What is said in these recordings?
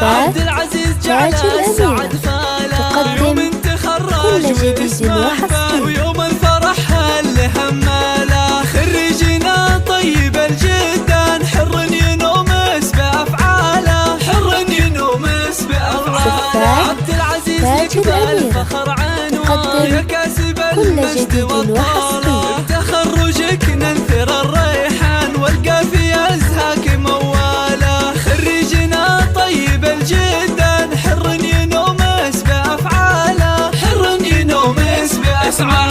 عبد العزيز جعل السعد فاله يوم تخرج واسمه ويوم الفرح اللي هماله خريجنا طيب الجدان حر ينومس بأفعاله عبد العزيز يقبل فخر عنوان يا كاسب المجد والطاله تخرجك ننثر الريحان والقافية ازهاك مواله خريجنا طيب الجدان حر ينومس بأفعاله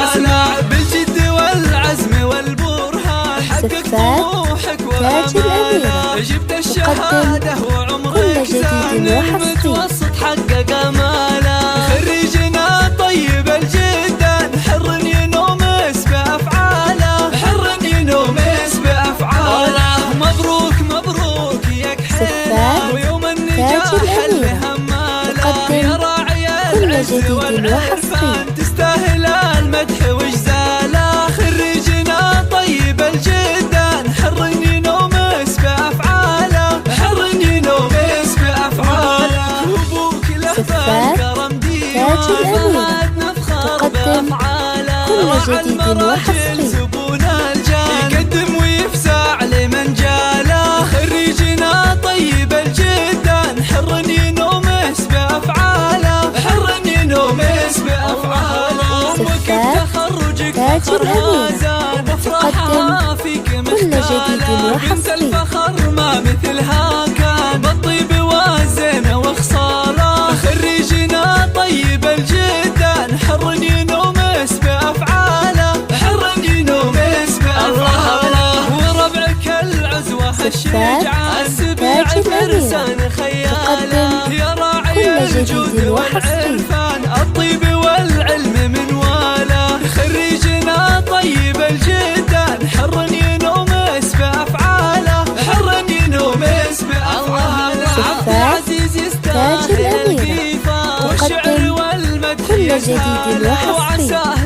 اسمع بالجد والعزم والبرهان حقق طموحك واماله جبت الشهاده وعمرك سنين متوسط حقق اماله خريجنا طيب الجدان حر ينومس بافعاله مبروك يا كحيله ويوم النجاح اللي هماله يا راعي العز والعرفان تستاهل المدح وجزاله خريجنا طيب الجدان حر ينومس بافعاله وابوك له بالكرم ديوان فهد نفخر بافعاله وعلى المراحل زبون الجان يقدم ويفزع لمن جاله خريجنا طيب الجدان حر ينومس بافعاله وقت تخرجك فخرها زاد وافرحها فيك مختاله بنت الفخر ما مثلها كان بالطيب والزينه وخصاله خريجنا طيب الجدان حر ينومس بافعاله وربعك العزوه الشجعان السبيع فرسان خياله يا راعي الجود والعرفان الطيب والعلم من واله خريجنا طيب الجدان حر ينومس بافعاله عبد العزيز يستاهل القيفه والشعر والمدح يجهاله وعساه